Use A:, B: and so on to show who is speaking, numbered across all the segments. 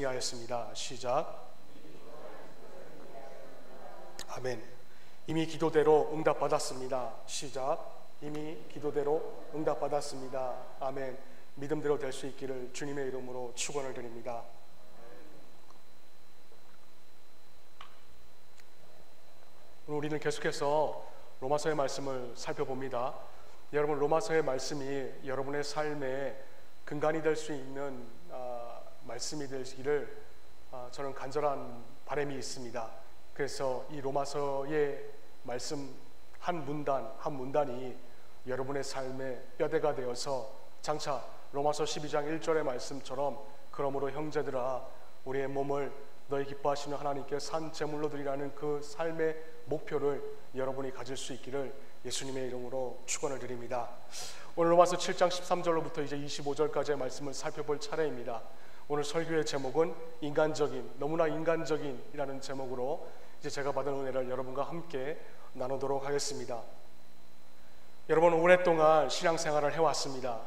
A: 하였습니다. 시작. 아멘. 이미 기도대로 응답받았습니다. 시작. 이미 기도대로 응답받았습니다. 아멘. 믿음대로 될 수 있기를 주님의 이름으로 축원을 드립니다. 오늘 우리는 계속해서 로마서의 말씀을 살펴봅니다. 여러분, 로마서의 말씀이 여러분의 삶의 근간이 될 수 있는 말씀이 되시기를 저는 간절한 바람이 있습니다. 그래서 이 로마서의 말씀 한 문단 한 문단이 여러분의 삶의 뼈대가 되어서 장차 로마서 12장 1절의 말씀처럼 그러므로 형제들아 우리의 몸을 너희 기뻐하시는 하나님께 산 제물로 드리라는 그 삶의 목표를 여러분이 가질 수 있기를 예수님의 이름으로 축원을 드립니다. 오늘 로마서 7장 13절로부터 이제 25절까지의 말씀을 살펴볼 차례입니다. 오늘 설교의 제목은 인간적인, 너무나 인간적인이라는 제목으로 이제 제가 받은 은혜를 여러분과 함께 나누도록 하겠습니다. 여러분, 오랫동안 신앙생활을 해왔습니다.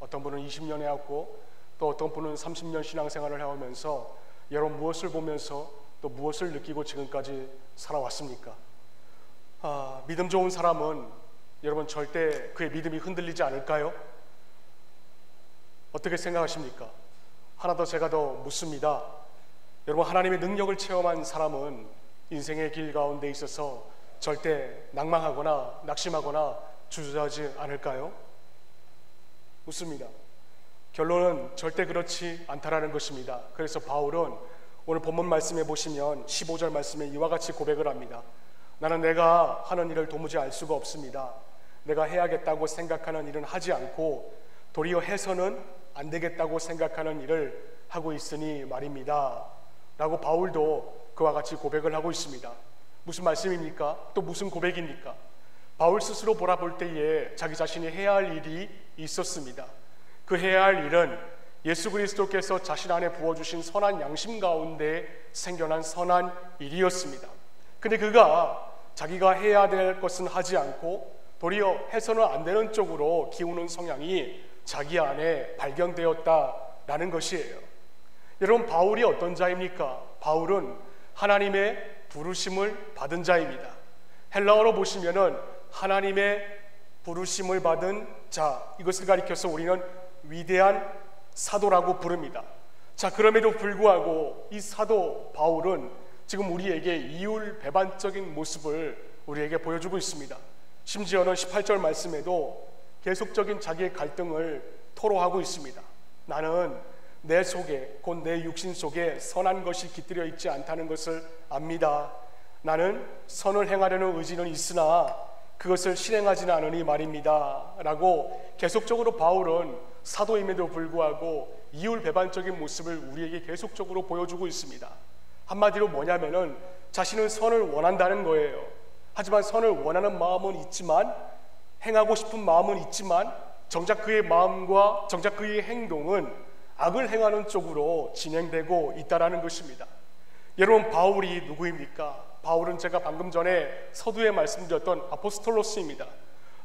A: 어떤 분은 20년 해왔고 또 어떤 분은 30년 신앙생활을 해오면서 여러분 무엇을 보면서 또 무엇을 느끼고 지금까지 살아왔습니까? 믿음 좋은 사람은 여러분 절대 그의 믿음이 흔들리지 않을까요? 어떻게 생각하십니까? 하나 더 제가 더 묻습니다. 여러분, 하나님의 능력을 체험한 사람은 인생의 길 가운데 있어서 절대 낭망하거나 낙심하거나 주저하지 않을까요? 묻습니다. 결론은 절대 그렇지 않다라는 것입니다. 그래서 바울은 오늘 본문 말씀에 보시면 15절 말씀에 이와 같이 고백을 합니다. 나는 내가 하는 일을 도무지 알 수가 없습니다. 내가 해야겠다고 생각하는 일은 하지 않고 도리어 해서는 안 되겠다고 생각하는 일을 하고 있으니 말입니다. 라고 바울도 그와 같이 고백을 하고 있습니다. 무슨 말씀입니까? 또 무슨 고백입니까? 바울 스스로 돌아볼 때에 자기 자신이 해야 할 일이 있었습니다. 그 해야 할 일은 예수 그리스도께서 자신 안에 부어주신 선한 양심 가운데 생겨난 선한 일이었습니다. 근데 그가 자기가 해야 될 것은 하지 않고 도리어 해서는 안 되는 쪽으로 기우는 성향이 자기 안에 발견되었다라는 것이에요. 여러분, 바울이 어떤 자입니까? 바울은 하나님의 부르심을 받은 자입니다. 헬라어로 보시면은 하나님의 부르심을 받은 자, 이것을 가리켜서 우리는 위대한 사도라고 부릅니다. 자, 그럼에도 불구하고 이 사도 바울은 지금 우리에게 이율배반적인 모습을 우리에게 보여주고 있습니다. 심지어는 18절 말씀에도 계속적인 자기의 갈등을 토로하고 있습니다. 나는 내 속에, 곧 내 육신 속에 선한 것이 깃들여 있지 않다는 것을 압니다. 나는 선을 행하려는 의지는 있으나 그것을 실행하지는 않으니 말입니다. 라고 계속적으로 바울은 사도임에도 불구하고 이율배반적인 모습을 우리에게 계속적으로 보여주고 있습니다. 한마디로 뭐냐면은 자신은 선을 원한다는 거예요. 하지만 선을 원하는 마음은 있지만, 행하고 싶은 마음은 있지만, 정작 그의 마음과 정작 그의 행동은 악을 행하는 쪽으로 진행되고 있다라는 것입니다. 여러분, 바울이 누구입니까? 바울은 제가 방금 전에 서두에 말씀드렸던 아포스톨로스입니다.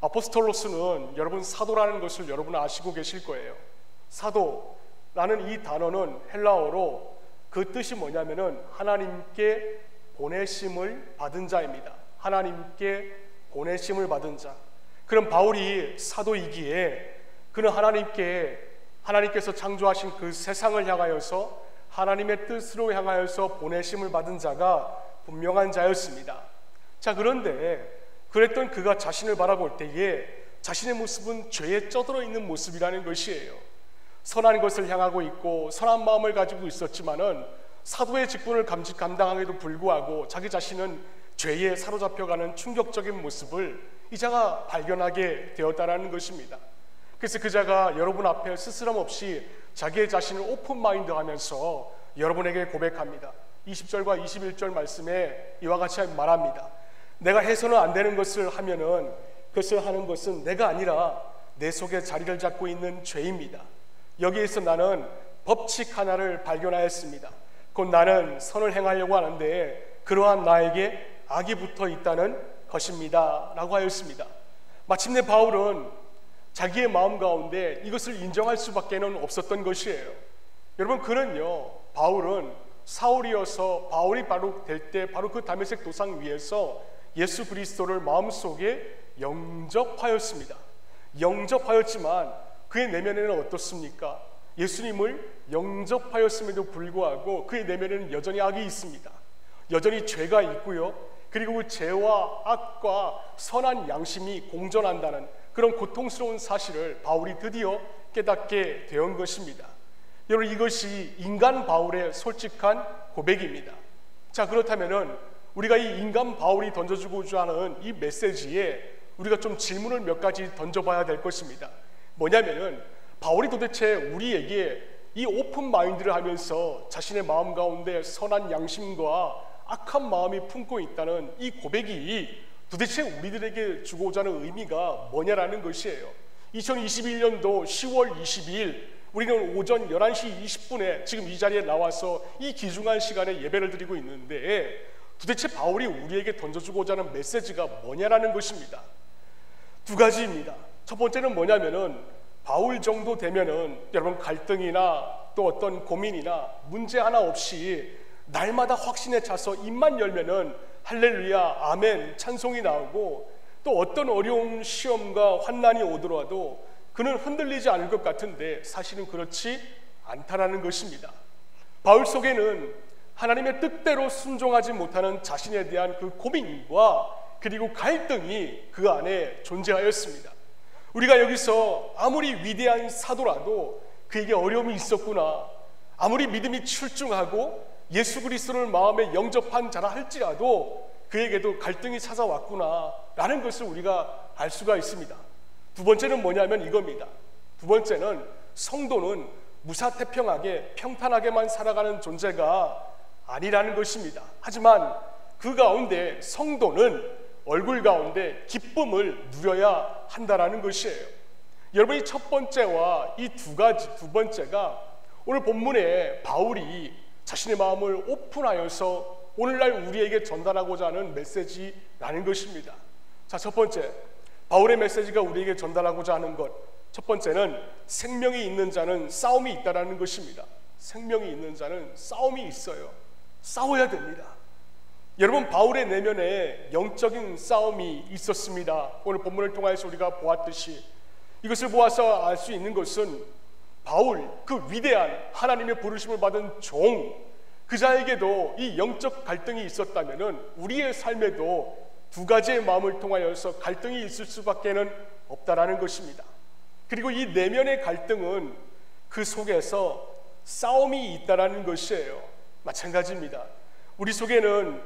A: 아포스톨로스는 여러분 사도라는 것을 여러분 아시고 계실 거예요. 사도라는 이 단어는 헬라어로 그 뜻이 뭐냐면은 하나님께 보내심을 받은 자입니다. 하나님께 보내심을 받은 자. 그럼 바울이 사도이기에 그는 하나님께서 창조하신 그 세상을 향하여서 하나님의 뜻으로 향하여서 보내심을 받은 자가 분명한 자였습니다. 자, 그런데 그랬던 그가 자신을 바라볼 때에 자신의 모습은 죄에 쩌들어 있는 모습이라는 것이에요. 선한 것을 향하고 있고 선한 마음을 가지고 있었지만은 사도의 직분을 감당하기에도 불구하고 자기 자신은 죄에 사로잡혀가는 충격적인 모습을 이 자가 발견하게 되었다는 것입니다. 그래서 그 자가 여러분 앞에 스스럼 없이 자기의 자신을 오픈마인드 하면서 여러분에게 고백합니다. 20절과 21절 말씀에 이와 같이 말합니다. 내가 해서는 안 되는 것을 하면은 그것을 하는 것은 내가 아니라 내 속에 자리를 잡고 있는 죄입니다. 여기에서 나는 법칙 하나를 발견하였습니다. 곧 나는 선을 행하려고 하는데 그러한 나에게 악이 붙어 있다는 것입니다. 라고 하였습니다. 마침내 바울은 자기의 마음 가운데 이것을 인정할 수밖에 없었던 것이에요. 여러분, 그는요 바울은 사울이어서 바울이 바로 될 때 바로 그 다메섹 도상 위에서 예수 그리스도를 마음속에 영접하였습니다. 영접하였지만 그의 내면에는 어떻습니까? 예수님을 영접하였음에도 불구하고 그의 내면에는 여전히 악이 있습니다. 여전히 죄가 있고요. 그리고 그 죄와 악과 선한 양심이 공존한다는 그런 고통스러운 사실을 바울이 드디어 깨닫게 된 것입니다. 여러분, 이것이 인간 바울의 솔직한 고백입니다. 자, 그렇다면은 우리가 이 인간 바울이 던져주고자 하는 이 메시지에 우리가 좀 질문을 몇 가지 던져봐야 될 것입니다. 뭐냐면은 바울이 도대체 우리에게 이 오픈 마인드를 하면서 자신의 마음 가운데 선한 양심과 악한 마음이 품고 있다는 이 고백이 도대체 우리들에게 주고자 하는 의미가 뭐냐라는 것이에요. 2021년도 10월 22일 우리는 오전 11시 20분에 지금 이 자리에 나와서 이 귀중한 시간에 예배를 드리고 있는데 도대체 바울이 우리에게 던져주고자 하는 메시지가 뭐냐라는 것입니다. 두 가지입니다. 첫 번째는 뭐냐면은 바울 정도 되면은 여러분 갈등이나 또 어떤 고민이나 문제 하나 없이 날마다 확신에 차서 입만 열면은 할렐루야 아멘 찬송이 나오고 또 어떤 어려운 시험과 환난이 오더라도 그는 흔들리지 않을 것 같은데 사실은 그렇지 않다라는 것입니다. 바울 속에는 하나님의 뜻대로 순종하지 못하는 자신에 대한 그 고민과 그리고 갈등이 그 안에 존재하였습니다. 우리가 여기서 아무리 위대한 사도라도 그에게 어려움이 있었구나, 아무리 믿음이 출중하고 예수 그리스도를 마음에 영접한 자라 할지라도 그에게도 갈등이 찾아왔구나 라는 것을 우리가 알 수가 있습니다. 두 번째는 뭐냐면 이겁니다. 두 번째는 성도는 무사태평하게 평탄하게만 살아가는 존재가 아니라는 것입니다. 하지만 그 가운데 성도는 얼굴 가운데 기쁨을 누려야 한다라는 것이에요. 여러분이 첫 번째와 이 두 번째가 오늘 본문에 바울이 자신의 마음을 오픈하여서 오늘날 우리에게 전달하고자 하는 메시지라는 것입니다. 자, 첫 번째, 바울의 메시지가 우리에게 전달하고자 하는 것, 첫 번째는 생명이 있는 자는 싸움이 있다라는 것입니다. 생명이 있는 자는 싸움이 있어요. 싸워야 됩니다. 여러분, 바울의 내면에 영적인 싸움이 있었습니다. 오늘 본문을 통해서 우리가 보았듯이 이것을 보아서 알 수 있는 것은 바울, 그 위대한 하나님의 부르심을 받은 종, 그 자에게도 이 영적 갈등이 있었다면 우리의 삶에도 두 가지의 마음을 통하여서 갈등이 있을 수밖에는 없다라는 것입니다. 그리고 이 내면의 갈등은 그 속에서 싸움이 있다라는 것이에요. 마찬가지입니다. 우리 속에는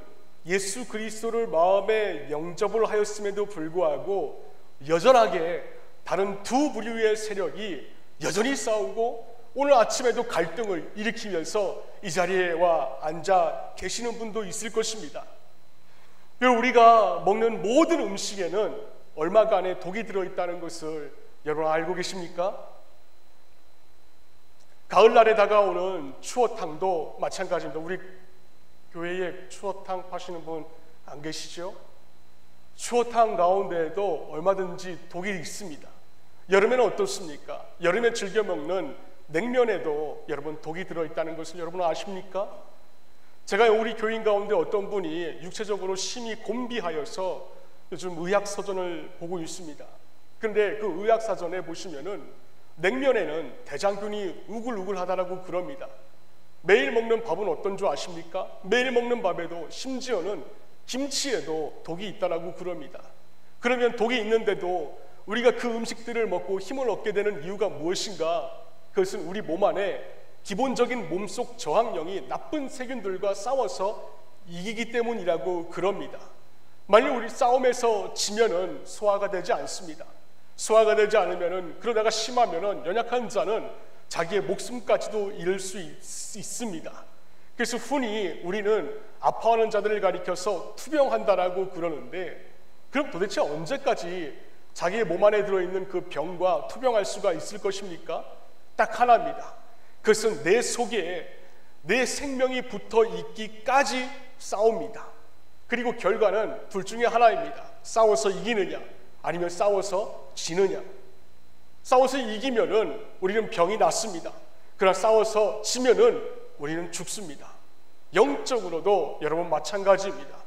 A: 예수 그리스도를 마음에 영접을 하였음에도 불구하고 여전하게 다른 두 부류의 세력이 여전히 싸우고 오늘 아침에도 갈등을 일으키면서 이 자리에 와 앉아 계시는 분도 있을 것입니다. 우리가 먹는 모든 음식에는 얼마간의 독이 들어있다는 것을 여러분 알고 계십니까? 가을날에 다가오는 추어탕도 마찬가지입니다. 우리 교회에 추어탕 파시는 분 안 계시죠? 추어탕 가운데에도 얼마든지 독이 있습니다. 여름에는 어떻습니까? 여름에 즐겨 먹는 냉면에도 여러분 독이 들어있다는 것을 여러분 아십니까? 제가 우리 교인 가운데 어떤 분이 육체적으로 심히 곤비하여서 요즘 의학서전을 보고 있습니다. 그런데 그 의학사전에 보시면은 냉면에는 대장균이 우글우글하다라고 그럽니다. 매일 먹는 밥은 어떤 줄 아십니까? 매일 먹는 밥에도 심지어는 김치에도 독이 있다라고 그럽니다. 그러면 독이 있는데도 우리가 그 음식들을 먹고 힘을 얻게 되는 이유가 무엇인가? 그것은 우리 몸 안에 기본적인 몸속 저항력이 나쁜 세균들과 싸워서 이기기 때문이라고 그럽니다. 만일 우리 싸움에서 지면은 소화가 되지 않습니다. 소화가 되지 않으면은 그러다가 심하면은 연약한 자는 자기의 목숨까지도 잃을 수 있습니다. 그래서 흔히 우리는 아파하는 자들을 가리켜서 투병한다라고 그러는데 그럼 도대체 언제까지 자기의 몸 안에 들어있는 그 병과 투병할 수가 있을 것입니까? 딱 하나입니다. 그것은 내 속에 내 생명이 붙어 있기까지 싸웁니다. 그리고 결과는 둘 중에 하나입니다. 싸워서 이기느냐 아니면 싸워서 지느냐. 싸워서 이기면은 우리는 병이 낫습니다. 그러나 싸워서 지면은 우리는 죽습니다. 영적으로도 여러분 마찬가지입니다.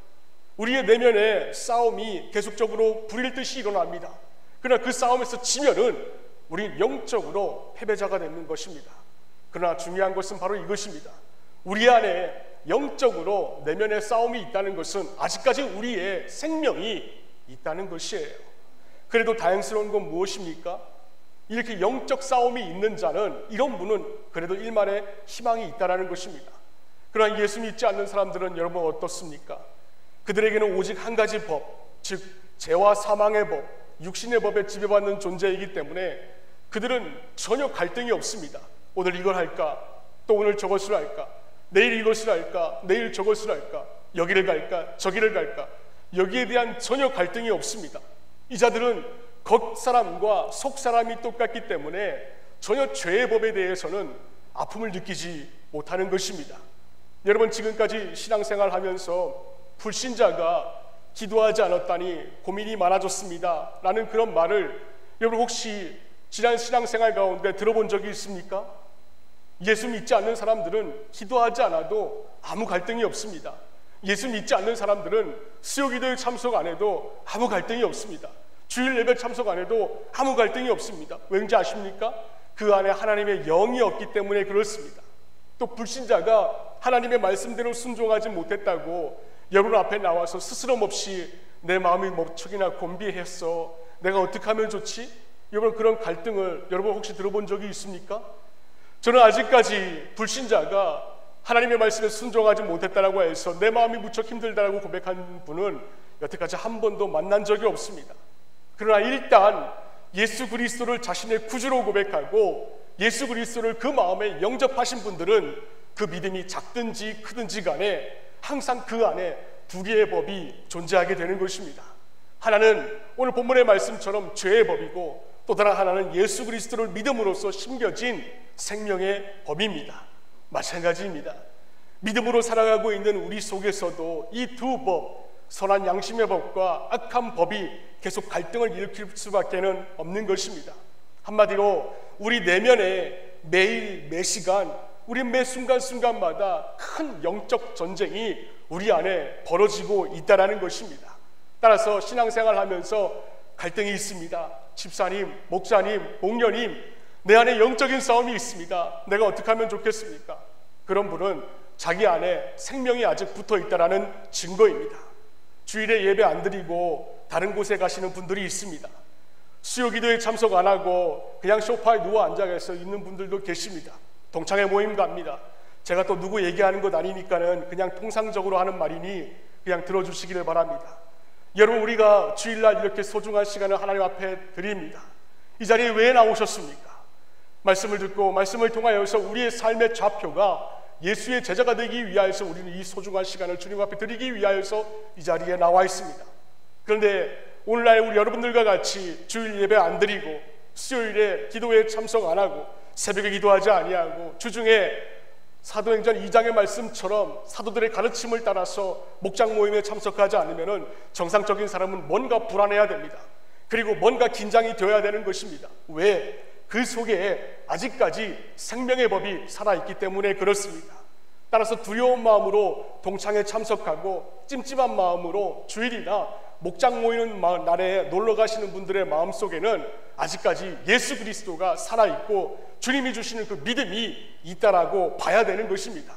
A: 우리의 내면에 싸움이 계속적으로 불일 듯이 일어납니다. 그러나 그 싸움에서 지면은 우리는 영적으로 패배자가 되는 것입니다. 그러나 중요한 것은 바로 이것입니다. 우리 안에 영적으로 내면에 싸움이 있다는 것은 아직까지 우리의 생명이 있다는 것이에요. 그래도 다행스러운 건 무엇입니까? 이렇게 영적 싸움이 있는 자는, 이런 분은 그래도 일말의 희망이 있다는 것입니다. 그러나 예수 믿지 않는 사람들은 여러분 어떻습니까? 그들에게는 오직 한 가지 법, 즉 죄와 사망의 법, 육신의 법에 지배받는 존재이기 때문에 그들은 전혀 갈등이 없습니다. 오늘 이걸 할까? 또 오늘 저것을 할까? 내일 이것을 할까? 내일 저것을 할까? 여기를 갈까? 저기를 갈까? 여기에 대한 전혀 갈등이 없습니다. 이 자들은 겉사람과 속사람이 똑같기 때문에 전혀 죄의 법에 대해서는 아픔을 느끼지 못하는 것입니다. 여러분, 지금까지 신앙생활 하면서 불신자가 기도하지 않았다니 고민이 많아졌습니다 라는 그런 말을 여러분 혹시 지난 신앙생활 가운데 들어본 적이 있습니까? 예수 믿지 않는 사람들은 기도하지 않아도 아무 갈등이 없습니다. 예수 믿지 않는 사람들은 수요기도에 참석 안 해도 아무 갈등이 없습니다. 주일 예배 참석 안 해도 아무 갈등이 없습니다. 왠지 아십니까? 그 안에 하나님의 영이 없기 때문에 그렇습니다. 또 불신자가 하나님의 말씀대로 순종하지 못했다고 여러분 앞에 나와서 스스럼 없이 내 마음이 멈추기나 곤비했어, 내가 어떻게 하면 좋지? 여러분, 그런 갈등을 여러분 혹시 들어본 적이 있습니까? 저는 아직까지 불신자가 하나님의 말씀에 순종하지 못했다라고 해서 내 마음이 무척 힘들다라고 고백한 분은 여태까지 한 번도 만난 적이 없습니다. 그러나 일단 예수 그리스도를 자신의 구주로 고백하고 예수 그리스도를 그 마음에 영접하신 분들은 그 믿음이 작든지 크든지 간에 항상 그 안에 두 개의 법이 존재하게 되는 것입니다. 하나는 오늘 본문의 말씀처럼 죄의 법이고, 또 다른 하나는 예수 그리스도를 믿음으로써 심겨진 생명의 법입니다. 마찬가지입니다. 믿음으로 살아가고 있는 우리 속에서도 이 두 법, 선한 양심의 법과 악한 법이 계속 갈등을 일으킬 수밖에 없는 것입니다. 한마디로 우리 내면에 매일 매시간, 우리 매 순간순간마다 큰 영적 전쟁이 우리 안에 벌어지고 있다는 것입니다. 따라서 신앙생활 하면서 갈등이 있습니다. 집사님, 목사님, 목녀님, 내 안에 영적인 싸움이 있습니다. 내가 어떻게 하면 좋겠습니까? 그런 분은 자기 안에 생명이 아직 붙어 있다는 증거입니다. 주일에 예배 안 드리고 다른 곳에 가시는 분들이 있습니다. 수요기도에 참석 안 하고 그냥 소파에 누워 앉아서 있는 분들도 계십니다. 동창회 모임 갑니다. 제가 또 누구 얘기하는 것 아니니까는 그냥 통상적으로 하는 말이니 그냥 들어주시기를 바랍니다. 여러분, 우리가 주일날 이렇게 소중한 시간을 하나님 앞에 드립니다. 이 자리에 왜 나오셨습니까? 말씀을 듣고 말씀을 통하여서 우리의 삶의 좌표가 예수의 제자가 되기 위하여서 우리는 이 소중한 시간을 주님 앞에 드리기 위하여서 이 자리에 나와 있습니다. 그런데 오늘날 우리 여러분들과 같이 주일 예배 안 드리고 수요일에 기도에 참석 안 하고 새벽에 기도하지 아니하고 주중에 사도행전 2장의 말씀처럼 사도들의 가르침을 따라서 목장 모임에 참석하지 않으면 정상적인 사람은 뭔가 불안해야 됩니다. 그리고 뭔가 긴장이 되어야 되는 것입니다. 왜? 그 속에 아직까지 생명의 법이 살아있기 때문에 그렇습니다. 따라서 두려운 마음으로 동창에 참석하고 찜찜한 마음으로 주일이나 목장 모이는 날에 놀러 가시는 분들의 마음속에는 아직까지 예수 그리스도가 살아있고 주님이 주시는 그 믿음이 있다라고 봐야 되는 것입니다.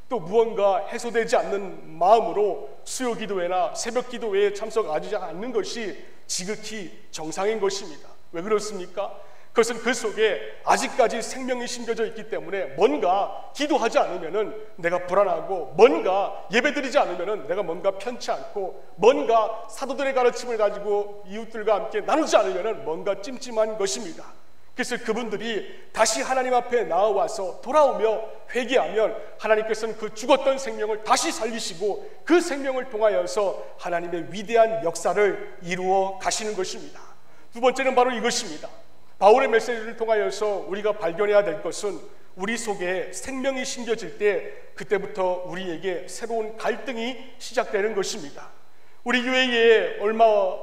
A: 또 무언가 해소되지 않는 마음으로 수요 기도회나 새벽 기도회에 참석하지 않는 것이 지극히 정상인 것입니다. 왜 그렇습니까? 그것은 그 속에 아직까지 생명이 심겨져 있기 때문에 뭔가 기도하지 않으면은 내가 불안하고, 뭔가 예배드리지 않으면은 내가 뭔가 편치 않고, 뭔가 사도들의 가르침을 가지고 이웃들과 함께 나누지 않으면은 뭔가 찜찜한 것입니다. 그래서 그분들이 다시 하나님 앞에 나와서 돌아오며 회개하면 하나님께서는 그 죽었던 생명을 다시 살리시고 그 생명을 통하여서 하나님의 위대한 역사를 이루어 가시는 것입니다. 두 번째는 바로 이것입니다. 바울의 메시지를 통하여서 우리가 발견해야 될 것은 우리 속에 생명이 심겨질 때 그때부터 우리에게 새로운 갈등이 시작되는 것입니다. 우리 교회에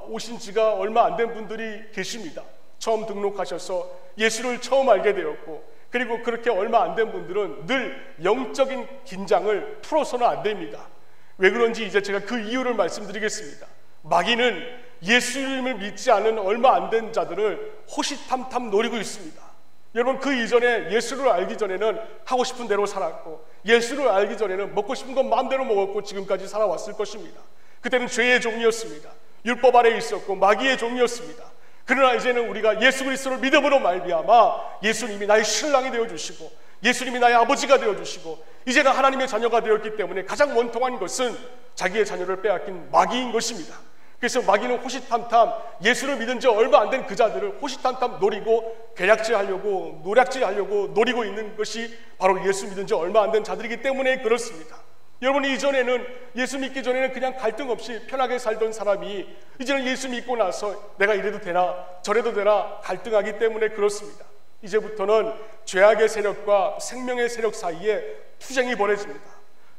A: 오신 지가 얼마 안 된 분들이 계십니다. 처음 등록하셔서 예수를 처음 알게 되었고, 그리고 그렇게 얼마 안 된 분들은 늘 영적인 긴장을 풀어서는 안 됩니다. 왜 그런지 이제 제가 그 이유를 말씀드리겠습니다. 마귀는 예수님을 믿지 않은 얼마 안 된 자들을 호시탐탐 노리고 있습니다. 여러분, 그 이전에 예수를 알기 전에는 하고 싶은 대로 살았고, 예수를 알기 전에는 먹고 싶은 건 마음대로 먹었고 지금까지 살아왔을 것입니다. 그때는 죄의 종이었습니다. 율법 아래에 있었고 마귀의 종이었습니다. 그러나 이제는 우리가 예수 그리스도를 믿음으로 말미암아 예수님이 나의 신랑이 되어주시고 예수님이 나의 아버지가 되어주시고 이제는 하나님의 자녀가 되었기 때문에 가장 원통한 것은 자기의 자녀를 빼앗긴 마귀인 것입니다. 그래서 마귀는 호시탐탐 예수를 믿은 지 얼마 안 된 그 자들을 호시탐탐 노리고 계략질하려고 노략질하려고 노리고 있는 것이 바로 예수 믿은 지 얼마 안 된 자들이기 때문에 그렇습니다. 여러분, 이전에는 예수 믿기 전에는 그냥 갈등 없이 편하게 살던 사람이 이제는 예수 믿고 나서 내가 이래도 되나 저래도 되나 갈등하기 때문에 그렇습니다. 이제부터는 죄악의 세력과 생명의 세력 사이에 투쟁이 벌어집니다.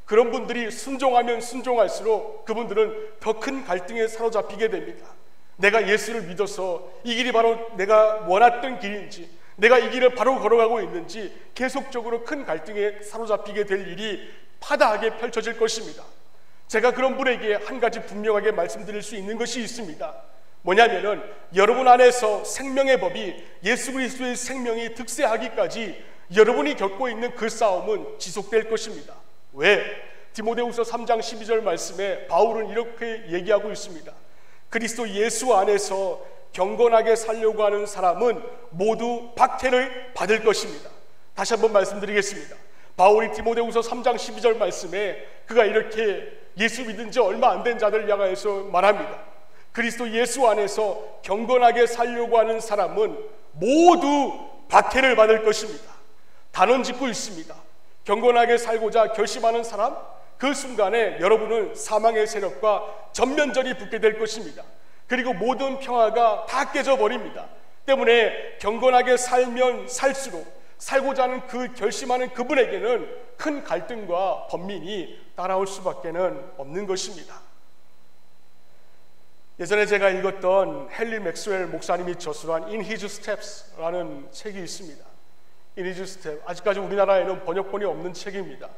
A: 그런 분들이 순종하면 순종할수록 그분들은 더 큰 갈등에 사로잡히게 됩니다. 내가 예수를 믿어서 이 길이 바로 내가 원했던 길인지, 내가 이 길을 바로 걸어가고 있는지 계속적으로 큰 갈등에 사로잡히게 될 일이 파다하게 펼쳐질 것입니다. 제가 그런 분에게 한 가지 분명하게 말씀드릴 수 있는 것이 있습니다. 뭐냐면은 여러분 안에서 생명의 법이 예수 그리스도의 생명이 득세하기까지 여러분이 겪고 있는 그 싸움은 지속될 것입니다. 왜? 디모데후서 3장 12절 말씀에 바울은 이렇게 얘기하고 있습니다. 그리스도 예수 안에서 경건하게 살려고 하는 사람은 모두 박해를 받을 것입니다. 다시 한번 말씀드리겠습니다. 바울이 디모데후서 3장 12절 말씀에 그가 이렇게 예수 믿은 지 얼마 안 된 자들을 향하여서 말합니다. 그리스도 예수 안에서 경건하게 살려고 하는 사람은 모두 박해를 받을 것입니다. 단언 짓고 있습니다. 경건하게 살고자 결심하는 사람, 그 순간에 여러분은 사망의 세력과 전면전이 붙게 될 것입니다. 그리고 모든 평화가 다 깨져버립니다. 때문에 경건하게 살면 살수록 살고자 하는 그 결심하는 그분에게는 큰 갈등과 번민이 따라올 수밖에 없는 것입니다. 예전에 제가 읽었던 헨리 맥스웰 목사님이 저술한 In His Steps라는 책이 있습니다. In His Steps, 아직까지 우리나라에는 번역본이 없는 책입니다.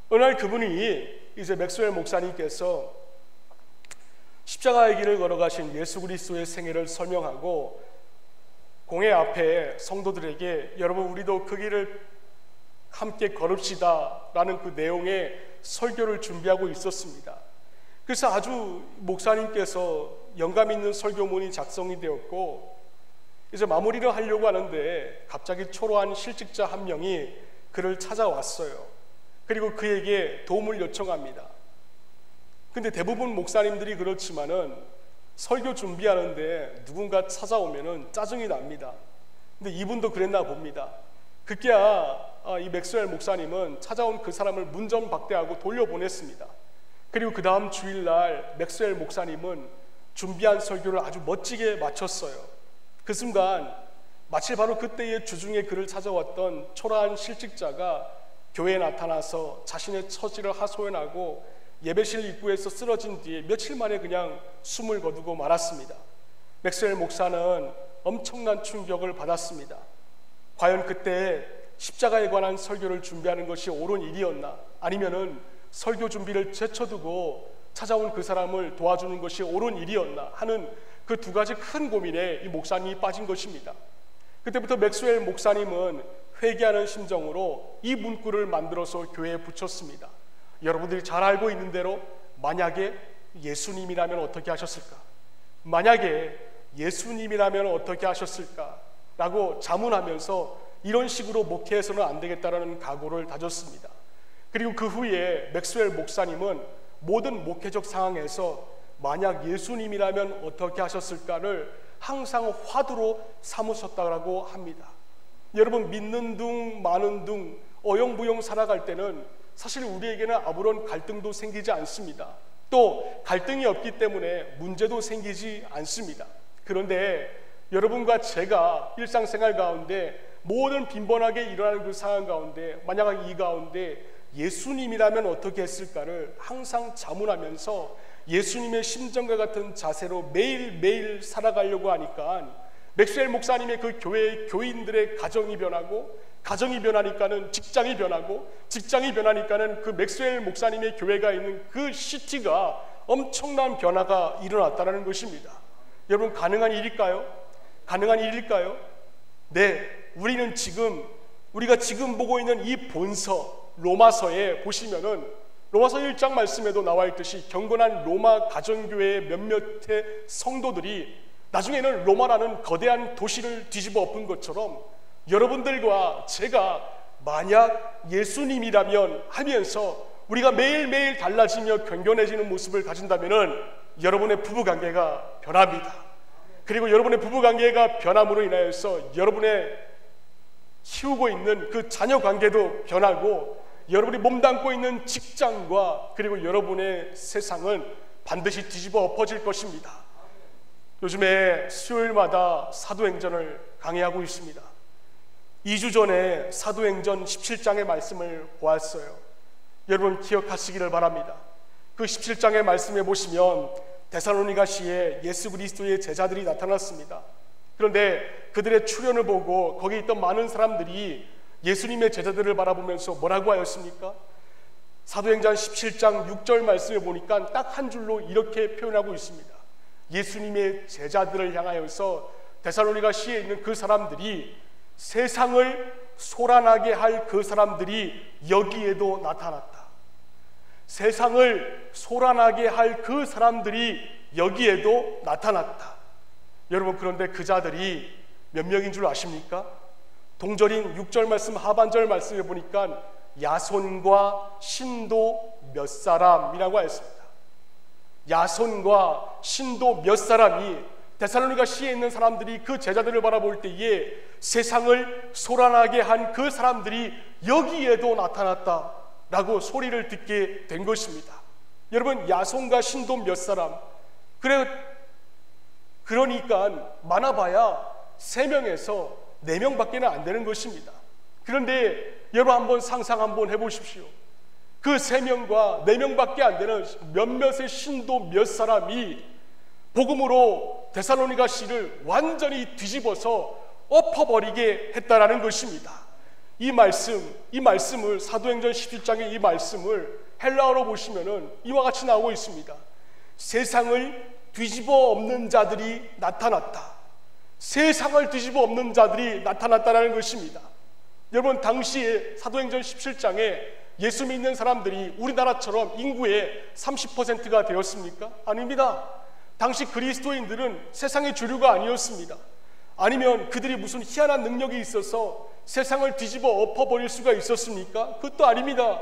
A: 어느 날 그분이 이제 맥스웰 목사님께서 십자가의 길을 걸어가신 예수 그리스도의 생애를 설명하고 공회 앞에 성도들에게 여러분 우리도 그 길을 함께 걸읍시다 라는 그 내용의 설교를 준비하고 있었습니다. 그래서 아주 목사님께서 영감 있는 설교문이 작성이 되었고 이제 마무리를 하려고 하는데 갑자기 초라한 실직자 한 명이 그를 찾아왔어요. 그리고 그에게 도움을 요청합니다. 근데 대부분 목사님들이 그렇지만은 설교 준비하는데 누군가 찾아오면은 짜증이 납니다. 근데 이분도 그랬나 봅니다. 그게야 이 맥스웰 목사님은 찾아온 그 사람을 문전박대하고 돌려보냈습니다. 그리고 그 다음 주일날 맥스웰 목사님은 준비한 설교를 아주 멋지게 마쳤어요. 그 순간 마치 바로 그때의 주중에 그를 찾아왔던 초라한 실직자가 교회에 나타나서 자신의 처지를 하소연하고 예배실 입구에서 쓰러진 뒤에 며칠 만에 그냥 숨을 거두고 말았습니다. 맥스웰 목사는 엄청난 충격을 받았습니다. 과연 그때 십자가에 관한 설교를 준비하는 것이 옳은 일이었나, 아니면은 설교 준비를 제쳐두고 찾아온 그 사람을 도와주는 것이 옳은 일이었나 하는 그 두 가지 큰 고민에 이 목사님이 빠진 것입니다. 그때부터 맥스웰 목사님은 회개하는 심정으로 이 문구를 만들어서 교회에 붙였습니다. 여러분들이 잘 알고 있는 대로 만약에 예수님이라면 어떻게 하셨을까? 만약에 예수님이라면 어떻게 하셨을까? 라고 자문하면서 이런 식으로 목회해서는 안 되겠다라는 각오를 다졌습니다. 그리고 그 후에 맥스웰 목사님은 모든 목회적 상황에서 만약 예수님이라면 어떻게 하셨을까를 항상 화두로 삼으셨다고 합니다. 여러분, 믿는 둥 마는 둥 어영부영 살아갈 때는 사실 우리에게는 아무런 갈등도 생기지 않습니다. 또 갈등이 없기 때문에 문제도 생기지 않습니다. 그런데 여러분과 제가 일상생활 가운데 모든 빈번하게 일어나는 그 상황 가운데 만약 이 가운데 예수님이라면 어떻게 했을까를 항상 자문하면서 예수님의 심정과 같은 자세로 매일매일 살아가려고 하니까 맥스웰 목사님의 그 교회의 교인들의 가정이 변하고 가정이 변하니까는 직장이 변하고, 직장이 변하니까는 그 맥스웰 목사님의 교회가 있는 그 시티가 엄청난 변화가 일어났다는 것입니다. 여러분, 가능한 일일까요? 가능한 일일까요? 네, 우리가 지금 보고 있는 이 본서 로마서에 보시면은 로마서 1장 말씀에도 나와 있듯이 경건한 로마 가정교회의 몇몇의 성도들이 나중에는 로마라는 거대한 도시를 뒤집어 엎은 것처럼 여러분들과 제가 만약 예수님이라면 하면서 우리가 매일매일 달라지며 견고해지는 모습을 가진다면 여러분의 부부관계가 변합니다. 그리고 여러분의 부부관계가 변함으로 인하여서 여러분의 키우고 있는 그 자녀관계도 변하고, 여러분이 몸담고 있는 직장과 그리고 여러분의 세상은 반드시 뒤집어 엎어질 것입니다. 요즘에 수요일마다 사도행전을 강의하고 있습니다. 2주 전에 사도행전 17장의 말씀을 보았어요. 여러분 기억하시기를 바랍니다. 그 17장의 말씀에 보시면 데살로니가시에 예수 그리스도의 제자들이 나타났습니다. 그런데 그들의 출현을 보고 거기 있던 많은 사람들이 예수님의 제자들을 바라보면서 뭐라고 하였습니까? 사도행전 17장 6절 말씀에 보니까 딱 한 줄로 이렇게 표현하고 있습니다. 예수님의 제자들을 향하여서 데살로니가시에 있는 그 사람들이, 세상을 소란하게 할 그 사람들이 여기에도 나타났다. 세상을 소란하게 할 그 사람들이 여기에도 나타났다. 여러분, 그런데 그 자들이 몇 명인 줄 아십니까? 동절인 6절 말씀 하반절 말씀에 보니까 야손과 신도 몇 사람이라고 하였습니다. 야손과 신도 몇 사람이 데살로니가 시에 있는 사람들이 그 제자들을 바라볼 때에 세상을 소란하게 한 그 사람들이 여기에도 나타났다라고 소리를 듣게 된 것입니다. 여러분, 야손과 신도 몇 사람, 그러니까 많아봐야 3명에서 4명밖에 안 되는 것입니다. 그런데 여러분 한번 상상 한번 해보십시오. 그 3명과 4명밖에 안 되는 몇몇의 신도 몇 사람이 복음으로 데살로니가 시를 완전히 뒤집어서 엎어버리게 했다라는 것입니다. 이 말씀을 사도행전 17장의 이 말씀을 헬라어로 보시면은 이와 같이 나오고 있습니다. 세상을 뒤집어 엎는 자들이 나타났다. 세상을 뒤집어 엎는 자들이 나타났다는 것입니다. 여러분, 당시에 사도행전 17장에 예수 믿는 사람들이 우리나라처럼 인구의 30%가 되었습니까? 아닙니다. 당시 그리스도인들은 세상의 주류가 아니었습니다. 아니면 그들이 무슨 희한한 능력이 있어서 세상을 뒤집어 엎어버릴 수가 있었습니까? 그것도 아닙니다.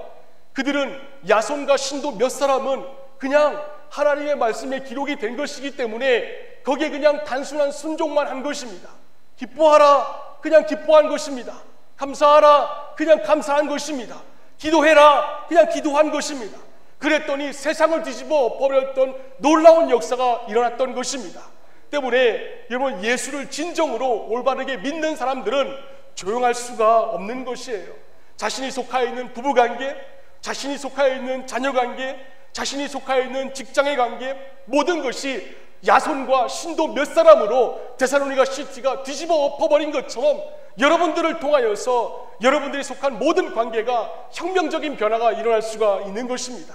A: 그들은 야손과 신도 몇 사람은 그냥 하나님의 말씀에 기록이 된 것이기 때문에 거기에 그냥 단순한 순종만 한 것입니다. 기뻐하라, 그냥 기뻐한 것입니다. 감사하라, 그냥 감사한 것입니다. 기도해라, 그냥 기도한 것입니다. 그랬더니 세상을 뒤집어 엎어버렸던 놀라운 역사가 일어났던 것입니다. 때문에 여러분, 예수를 진정으로 올바르게 믿는 사람들은 조용할 수가 없는 것이에요. 자신이 속하여 있는 부부관계, 자신이 속하여 있는 자녀관계, 자신이 속하여 있는 직장의 관계, 모든 것이 야손과 신도 몇 사람으로 데살로니가 시티가 뒤집어 엎어버린 것처럼 여러분들을 통하여서 여러분들이 속한 모든 관계가 혁명적인 변화가 일어날 수가 있는 것입니다.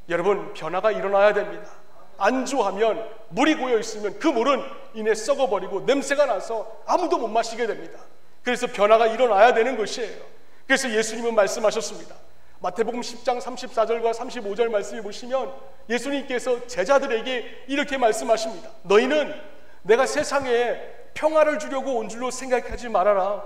A: 여러분, 변화가 일어나야 됩니다. 안주하면 물이 고여 있으면 그 물은 이내 썩어버리고 냄새가 나서 아무도 못 마시게 됩니다. 그래서 변화가 일어나야 되는 것이에요. 그래서 예수님은 말씀하셨습니다. 마태복음 10장 34절과 35절 말씀을 보시면 예수님께서 제자들에게 이렇게 말씀하십니다. 너희는 내가 세상에 평화를 주려고 온 줄로 생각하지 말아라.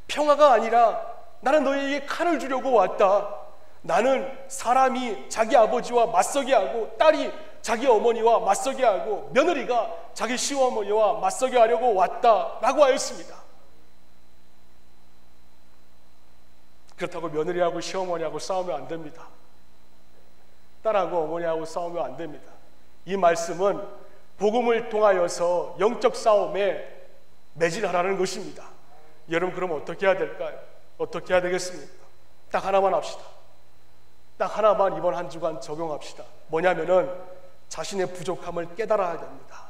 A: 평화가 아니라 나는 너희에게 칼을 주려고 왔다. 나는 사람이 자기 아버지와 맞서게 하고, 딸이 자기 어머니와 맞서게 하고, 며느리가 자기 시어머니와 맞서게 하려고 왔다라고 하였습니다. 그렇다고 며느리하고 시어머니하고 싸우면 안 됩니다. 딸하고 어머니하고 싸우면 안 됩니다. 이 말씀은 복음을 통하여서 영적 싸움에 매진하라는 것입니다. 여러분, 그럼 어떻게 해야 될까요? 어떻게 해야 되겠습니까? 딱 하나만 합시다. 딱 하나만 이번 한 주간 적용합시다. 뭐냐면은 자신의 부족함을 깨달아야 됩니다.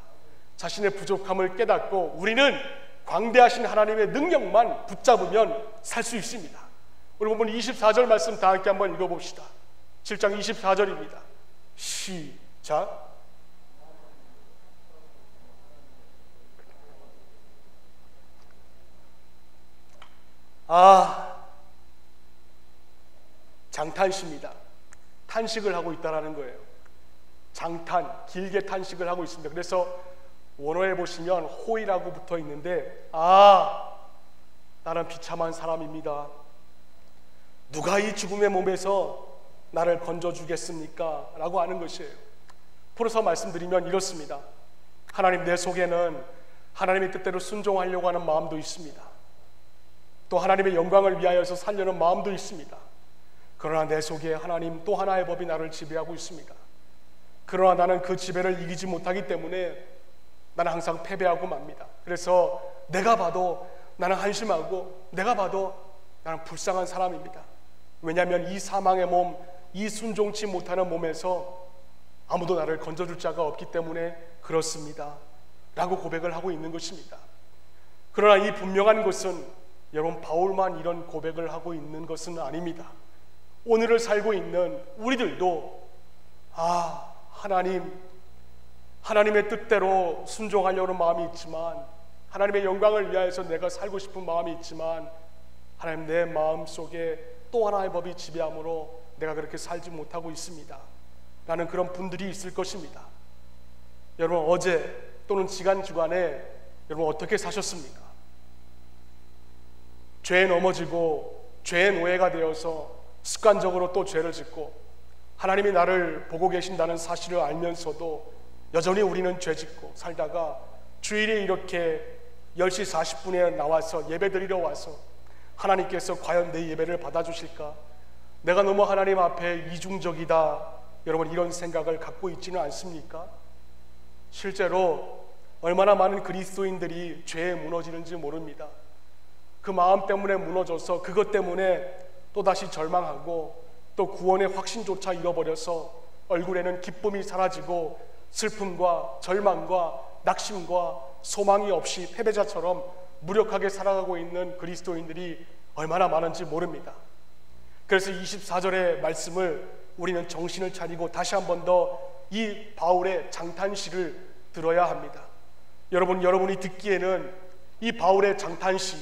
A: 자신의 부족함을 깨닫고 우리는 광대하신 하나님의 능력만 붙잡으면 살 수 있습니다. 우리 본문 24절 말씀 다 함께 한번 읽어봅시다. 7장 24절입니다. 시작. 장탄시입니다. 탄식을 하고 있다라는 거예요. 장탄, 길게 탄식을 하고 있습니다. 그래서 원어에 보시면 호이라고 붙어 있는데, 나는 비참한 사람입니다. 누가 이 죽음의 몸에서 나를 건져주겠습니까? 라고 하는 것이에요. 풀어서 말씀드리면 이렇습니다. 하나님, 내 속에는 하나님의 뜻대로 순종하려고 하는 마음도 있습니다. 또 하나님의 영광을 위하여서 살려는 마음도 있습니다. 그러나 내 속에 하나님 또 하나의 법이 나를 지배하고 있습니다. 그러나 나는 그 지배를 이기지 못하기 때문에 나는 항상 패배하고 맙니다. 그래서 내가 봐도 나는 한심하고 내가 봐도 나는 불쌍한 사람입니다. 왜냐하면 이 사망의 몸, 이 순종치 못하는 몸에서 아무도 나를 건져줄 자가 없기 때문에 그렇습니다 라고 고백을 하고 있는 것입니다. 그러나 이 분명한 것은 여러분, 바울만 이런 고백을 하고 있는 것은 아닙니다. 오늘을 살고 있는 우리들도 하나님의 뜻대로 순종하려는 마음이 있지만, 하나님의 영광을 위하여서 내가 살고 싶은 마음이 있지만, 하나님, 내 마음속에 또 하나의 법이 지배함으로 내가 그렇게 살지 못하고 있습니다 라는 그런 분들이 있을 것입니다. 여러분, 어제 또는 지난 주간에 여러분 어떻게 사셨습니까? 죄에 넘어지고 죄의 노예가 되어서 습관적으로 또 죄를 짓고, 하나님이 나를 보고 계신다는 사실을 알면서도 여전히 우리는 죄 짓고 살다가 주일에 이렇게 10시 40분에 나와서 예배드리러 와서 하나님께서 과연 내 예배를 받아주실까? 내가 너무 하나님 앞에 이중적이다, 여러분 이런 생각을 갖고 있지는 않습니까? 실제로 얼마나 많은 그리스도인들이 죄에 무너지는지 모릅니다. 그 마음 때문에 무너져서 그것 때문에 또다시 절망하고 또 구원의 확신조차 잃어버려서 얼굴에는 기쁨이 사라지고 슬픔과 절망과 낙심과 소망이 없이 패배자처럼 무력하게 살아가고 있는 그리스도인들이 얼마나 많은지 모릅니다. 그래서 24절의 말씀을 우리는 정신을 차리고 다시 한 번 더 이 바울의 장탄시를 들어야 합니다. 여러분이 듣기에는 이 바울의 장탄시,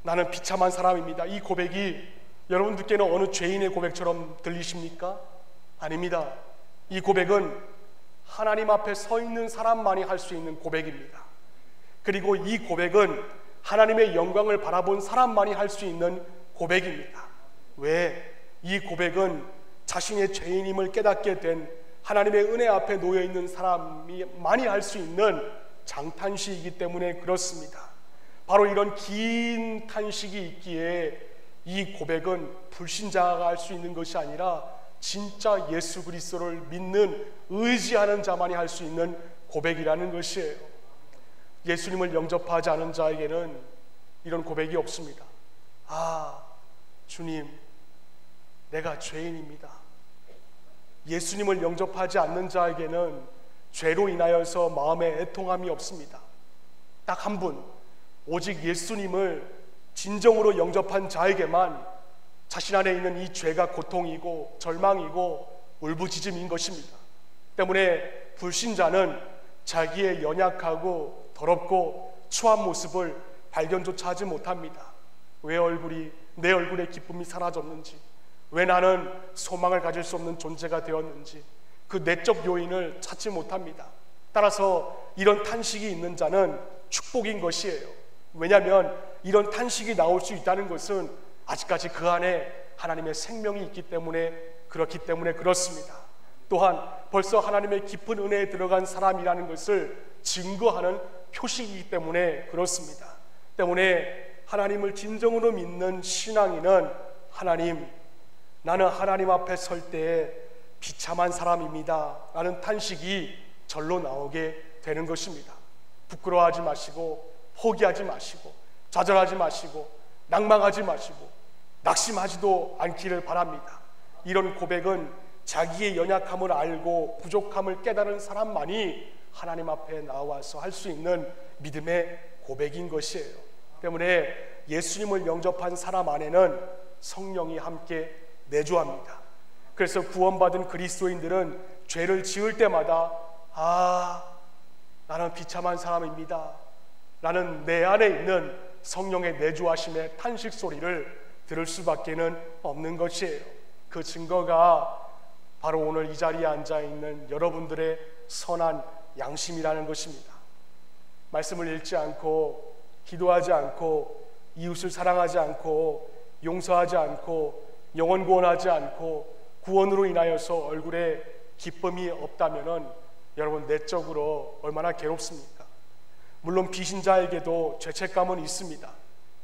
A: 나는 비참한 사람입니다, 이 고백이 여러분 듣기에는 어느 죄인의 고백처럼 들리십니까? 아닙니다. 이 고백은 하나님 앞에 서 있는 사람만이 할 수 있는 고백입니다. 그리고 이 고백은 하나님의 영광을 바라본 사람만이 할 수 있는 고백입니다. 왜? 이 고백은 자신의 죄인임을 깨닫게 된 하나님의 은혜 앞에 놓여 있는 사람이 많이 할 수 있는 장탄시이기 때문에 그렇습니다. 바로 이런 긴 탄식이 있기에 이 고백은 불신자가 할 수 있는 것이 아니라 진짜 예수 그리스도를 믿는, 의지하는 자만이 할 수 있는 고백이라는 것이에요. 예수님을 영접하지 않은 자에게는 이런 고백이 없습니다. 주님, 내가 죄인입니다. 예수님을 영접하지 않는 자에게는 죄로 인하여서 마음에 애통함이 없습니다. 딱 한 분, 오직 예수님을 진정으로 영접한 자에게만 자신 안에 있는 이 죄가 고통이고 절망이고 울부짖음인 것입니다. 때문에 불신자는 자기의 연약하고 더럽고 추한 모습을 발견조차 하지 못합니다. 왜 내 얼굴에 기쁨이 사라졌는지, 왜 나는 소망을 가질 수 없는 존재가 되었는지 그 내적 요인을 찾지 못합니다. 따라서 이런 탄식이 있는 자는 축복인 것이에요. 왜냐하면 이런 탄식이 나올 수 있다는 것은 아직까지 그 안에 하나님의 생명이 있기 때문에 그렇습니다. 또한 벌써 하나님의 깊은 은혜에 들어간 사람이라는 것을 증거하는 표식이기 때문에 그렇습니다. 때문에 하나님을 진정으로 믿는 신앙인은 나는 하나님 앞에 설 때에 비참한 사람입니다 라는 탄식이 절로 나오게 되는 것입니다. 부끄러워하지 마시고 포기하지 마시고 좌절하지 마시고 낭망하지 마시고 낙심하지도 않기를 바랍니다. 이런 고백은 자기의 연약함을 알고 부족함을 깨달은 사람만이 하나님 앞에 나와서 할 수 있는 믿음의 고백인 것이에요. 때문에 예수님을 영접한 사람 안에는 성령이 함께 내주합니다. 그래서 구원받은 그리스도인들은 죄를 지을 때마다 나는 비참한 사람입니다 라는 내 안에 있는 성령의 내주하심의 탄식 소리를 들을 수밖에 없는 것이에요. 그 증거가 바로 오늘 이 자리에 앉아있는 여러분들의 선한 양심이라는 것입니다. 말씀을 읽지 않고 기도하지 않고 이웃을 사랑하지 않고 용서하지 않고 영혼 구원하지 않고 구원으로 인하여서 얼굴에 기쁨이 없다면 여러분 내적으로 얼마나 괴롭습니까? 물론 비신자에게도 죄책감은 있습니다.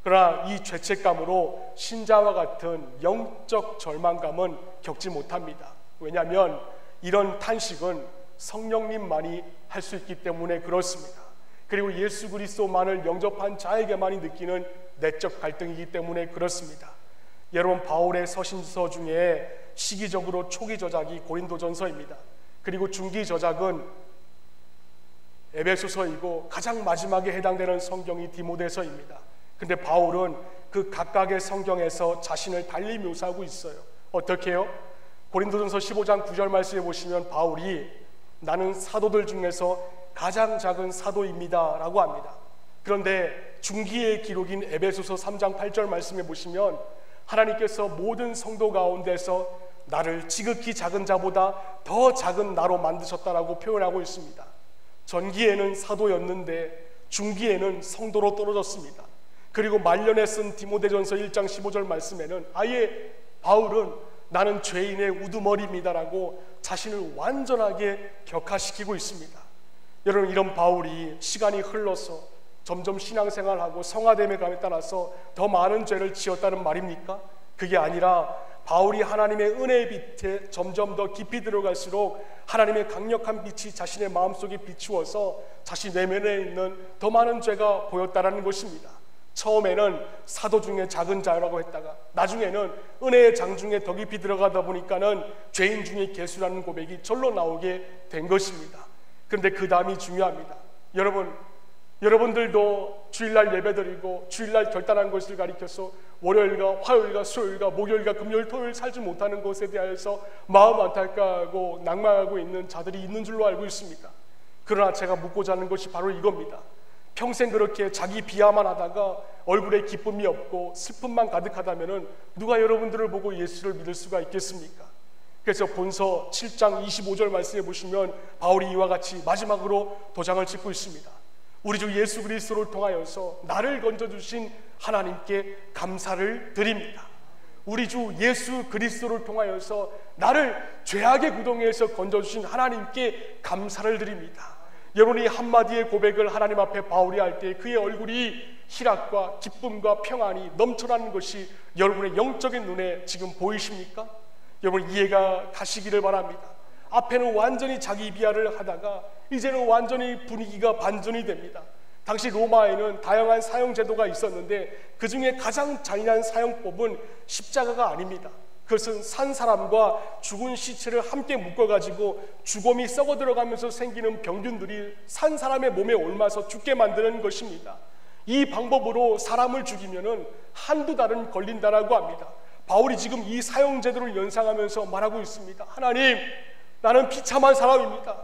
A: 그러나 이 죄책감으로 신자와 같은 영적 절망감은 겪지 못합니다. 왜냐하면 이런 탄식은 성령님만이 할 수 있기 때문에 그렇습니다. 그리고 예수 그리스도만을 영접한 자에게만이 느끼는 내적 갈등이기 때문에 그렇습니다. 여러분, 바울의 서신서 중에 시기적으로 초기 저작이 고린도전서입니다. 그리고 중기 저작은 에베소서이고 가장 마지막에 해당되는 성경이 디모데서입니다. 근데 바울은 그 각각의 성경에서 자신을 달리 묘사하고 있어요. 어떻게 해요? 고린도전서 15장 9절 말씀에 보시면 바울이 나는 사도들 중에서 가장 작은 사도입니다 라고 합니다. 그런데 중기의 기록인 에베소서 3장 8절 말씀에 보시면 하나님께서 모든 성도 가운데서 나를 지극히 작은 자보다 더 작은 나로 만드셨다라고 표현하고 있습니다. 전기에는 사도였는데 중기에는 성도로 떨어졌습니다. 그리고 말년에 쓴 디모데전서 1장 15절 말씀에는 아예 바울은 나는 죄인의 우두머리입니다라고 자신을 완전하게 격하시키고 있습니다. 여러분, 이런 바울이 시간이 흘러서 점점 신앙생활하고 성화됨에 감에 따라서 더 많은 죄를 지었다는 말입니까? 그게 아니라 바울이 하나님의 은혜의 빛에 점점 더 깊이 들어갈수록 하나님의 강력한 빛이 자신의 마음속에 비추어서 자신 내면에 있는 더 많은 죄가 보였다라는 것입니다. 처음에는 사도 중에 작은 자라고 했다가 나중에는 은혜의 장중에 더 깊이 들어가다 보니까는 죄인 중에 개수라는 고백이 절로 나오게 된 것입니다. 그런데 그 다음이 중요합니다. 여러분들도 주일날 예배드리고 주일날 결단한 것을 가리켜서 월요일과 화요일과 수요일과 목요일과 금요일 토요일 살지 못하는 것에 대하여서 마음 안타까워하고 낭망하고 있는 자들이 있는 줄로 알고 있습니다. 그러나 제가 묻고자 하는 것이 바로 이겁니다. 평생 그렇게 자기 비하만 하다가 얼굴에 기쁨이 없고 슬픔만 가득하다면 누가 여러분들을 보고 예수를 믿을 수가 있겠습니까? 그래서 본서 7장 25절 말씀해 보시면 바울이 이와 같이 마지막으로 도장을 찍고 있습니다. 우리 주 예수 그리스도를 통하여서 나를 건져주신 하나님께 감사를 드립니다. 우리 주 예수 그리스도를 통하여서 나를 죄악의 구덩이에서 건져주신 하나님께 감사를 드립니다. 여러분이 한마디의 고백을 하나님 앞에 바울이 할 때 그의 얼굴이 희락과 기쁨과 평안이 넘쳐나는 것이 여러분의 영적인 눈에 지금 보이십니까? 여러분, 이해가 가시기를 바랍니다. 앞에는 완전히 자기 비하를 하다가 이제는 완전히 분위기가 반전이 됩니다. 당시 로마에는 다양한 사형 제도가 있었는데 그 중에 가장 잔인한 사형법은 십자가가 아닙니다. 그것은 산 사람과 죽은 시체를 함께 묶어가지고 주검이 썩어 들어가면서 생기는 병균들이 산 사람의 몸에 옮아서 죽게 만드는 것입니다. 이 방법으로 사람을 죽이면은 한두 달은 걸린다라고 합니다. 바울이 지금 이 사형 제도를 연상하면서 말하고 있습니다. 하나님, 나는 비참한 사람입니다.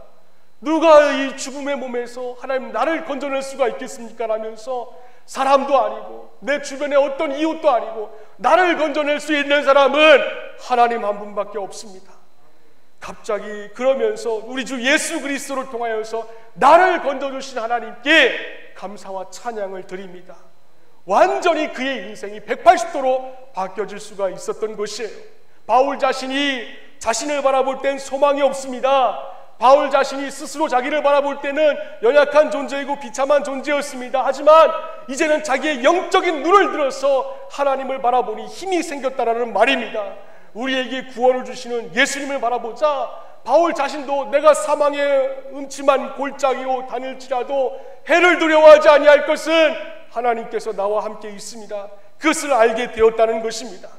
A: 누가 이 죽음의 몸에서 하나님 나를 건져낼 수가 있겠습니까? 라면서 사람도 아니고 내 주변에 어떤 이웃도 아니고 나를 건져낼 수 있는 사람은 하나님 한 분밖에 없습니다. 갑자기 그러면서 우리 주 예수 그리스도를 통하여서 나를 건져주신 하나님께 감사와 찬양을 드립니다. 완전히 그의 인생이 180도로 바뀌어질 수가 있었던 것이에요. 바울 자신이 자신을 바라볼 땐 소망이 없습니다. 바울 자신이 스스로 자기를 바라볼 때는 연약한 존재이고 비참한 존재였습니다. 하지만 이제는 자기의 영적인 눈을 들어서 하나님을 바라보니 힘이 생겼다라는 말입니다. 우리에게 구원을 주시는 예수님을 바라보자 바울 자신도 내가 사망의 음침한 골짜기로 다닐지라도 해를 두려워하지 아니할 것은 하나님께서 나와 함께 있습니다. 그것을 알게 되었다는 것입니다.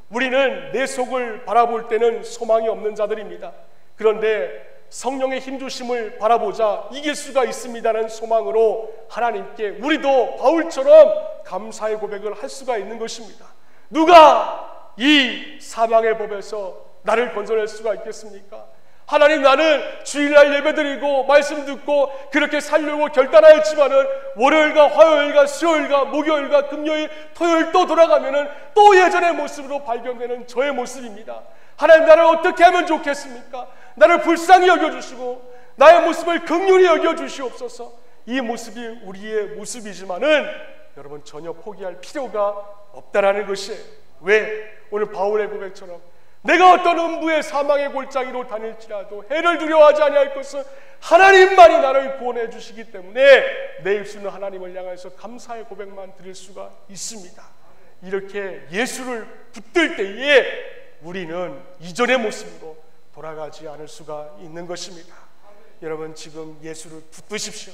A: 우리는 내 속을 바라볼 때는 소망이 없는 자들입니다. 그런데 성령의 힘주심을 바라보자 이길 수가 있습니다라는 소망으로 하나님께 우리도 바울처럼 감사의 고백을 할 수가 있는 것입니다. 누가 이 사망의 법에서 나를 건져낼 수가 있겠습니까? 하나님, 나는 주일날 예배드리고 말씀 듣고 그렇게 살려고 결단하였지만은 월요일과 화요일과 수요일과 목요일과 금요일 토요일 또 돌아가면은 또 예전의 모습으로 발견되는 저의 모습입니다. 하나님, 나를 어떻게 하면 좋겠습니까? 나를 불쌍히 여겨주시고 나의 모습을 긍휼히 여겨주시옵소서. 이 모습이 우리의 모습이지만은 여러분, 전혀 포기할 필요가 없다라는 것이에요. 왜? 오늘 바울의 고백처럼 내가 어떤 음부의 사망의 골짜기로 다닐지라도 해를 두려워하지 아니할 것은 하나님만이 나를 구원해 주시기 때문에 내 입술은 하나님을 향해서 감사의 고백만 드릴 수가 있습니다. 이렇게 예수를 붙들 때에 우리는 이전의 모습으로 돌아가지 않을 수가 있는 것입니다. 여러분, 지금 예수를 붙드십시오.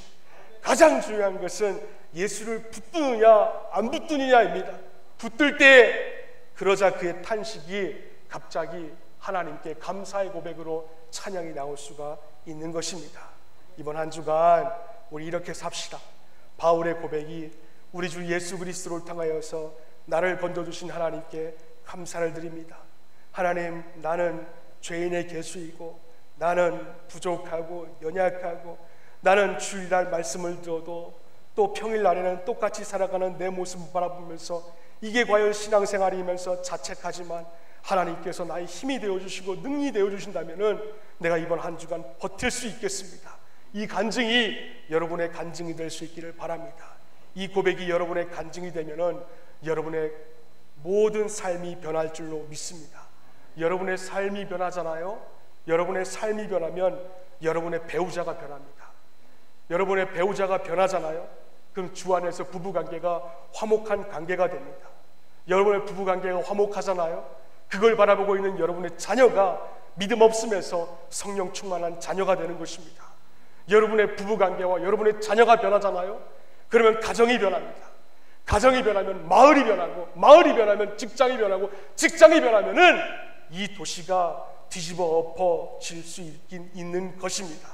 A: 가장 중요한 것은 예수를 붙드느냐 안 붙드느냐입니다. 붙들 때 그러자 그의 탄식이 갑자기 하나님께 감사의 고백으로 찬양이 나올 수가 있는 것입니다. 이번 한 주간 우리 이렇게 삽시다. 바울의 고백이 우리 주 예수 그리스도를 통하여서 나를 건져주신 하나님께 감사를 드립니다. 하나님, 나는 죄인의 개수이고 나는 부족하고 연약하고 나는 주일날 말씀을 들어도 또 평일날에는 똑같이 살아가는 내 모습을 바라보면서 이게 과연 신앙생활이면서 자책하지만 하나님께서 나의 힘이 되어주시고 능력이 되어주신다면 내가 이번 한 주간 버틸 수 있겠습니다. 이 간증이 여러분의 간증이 될 수 있기를 바랍니다. 이 고백이 여러분의 간증이 되면 여러분의 모든 삶이 변할 줄로 믿습니다. 여러분의 삶이 변하잖아요. 여러분의 삶이 변하면 여러분의 배우자가 변합니다. 여러분의 배우자가 변하잖아요. 그럼 주 안에서 부부관계가 화목한 관계가 됩니다. 여러분의 부부관계가 화목하잖아요. 그걸 바라보고 있는 여러분의 자녀가 믿음 없음에서 성령 충만한 자녀가 되는 것입니다. 여러분의 부부관계와 여러분의 자녀가 변하잖아요. 그러면 가정이 변합니다. 가정이 변하면 마을이 변하고 마을이 변하면 직장이 변하고 직장이 변하면은 이 도시가 뒤집어 엎어질 수 있는 것입니다.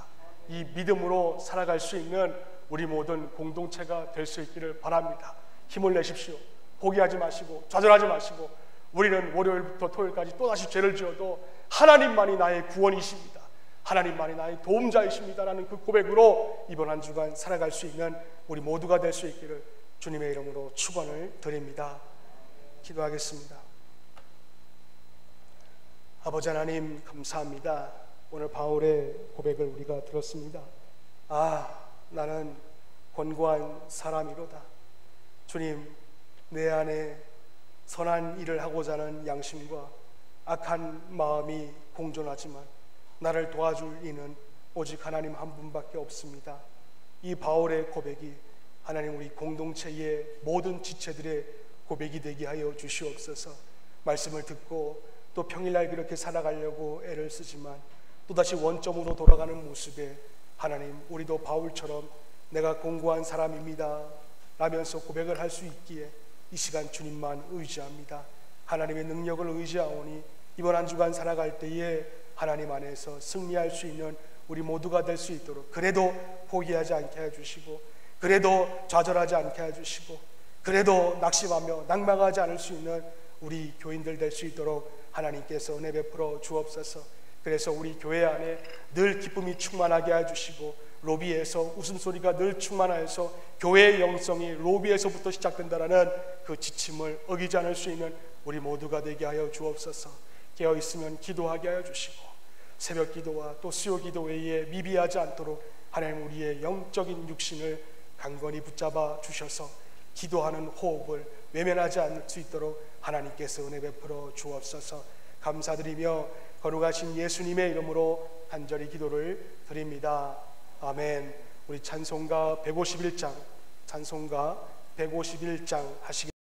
A: 이 믿음으로 살아갈 수 있는 우리 모든 공동체가 될 수 있기를 바랍니다. 힘을 내십시오. 포기하지 마시고 좌절하지 마시고 우리는 월요일부터 토요일까지 또다시 죄를 지어도 하나님만이 나의 구원이십니다. 하나님만이 나의 도움자이십니다 라는 그 고백으로 이번 한 주간 살아갈 수 있는 우리 모두가 될 수 있기를 주님의 이름으로 축원을 드립니다. 기도하겠습니다. 아버지 하나님, 감사합니다. 오늘 바울의 고백을 우리가 들었습니다. 나는 권고한 사람이로다. 주님, 내 안에 선한 일을 하고자 하는 양심과 악한 마음이 공존하지만 나를 도와줄 이는 오직 하나님 한 분밖에 없습니다. 이 바울의 고백이 하나님 우리 공동체의 모든 지체들의 고백이 되게 하여 주시옵소서. 말씀을 듣고 또 평일날 그렇게 살아가려고 애를 쓰지만 또다시 원점으로 돌아가는 모습에 하나님, 우리도 바울처럼 내가 공고한 사람입니다 라면서 고백을 할 수 있기에 이 시간 주님만 의지합니다. 하나님의 능력을 의지하오니 이번 한 주간 살아갈 때에 하나님 안에서 승리할 수 있는 우리 모두가 될 수 있도록, 그래도 포기하지 않게 해주시고 그래도 좌절하지 않게 해주시고 그래도 낙심하며 낭망하지 않을 수 있는 우리 교인들 될 수 있도록 하나님께서 은혜 베풀어 주옵소서. 그래서 우리 교회 안에 늘 기쁨이 충만하게 해주시고 로비에서 웃음소리가 늘 충만하여서 교회의 영성이 로비에서부터 시작된다라는 그 지침을 어기지 않을 수 있는 우리 모두가 되게 하여 주옵소서. 깨어있으면 기도하게 하여 주시고 새벽 기도와 또 수요 기도 외에 미비하지 않도록 하나님 우리의 영적인 육신을 강건히 붙잡아 주셔서 기도하는 호흡을 외면하지 않을 수 있도록 하나님께서 은혜 베풀어 주옵소서. 감사드리며 거룩하신 예수님의 이름으로 간절히 기도를 드립니다. 아멘. 우리 찬송가 151장 하시겠습니다.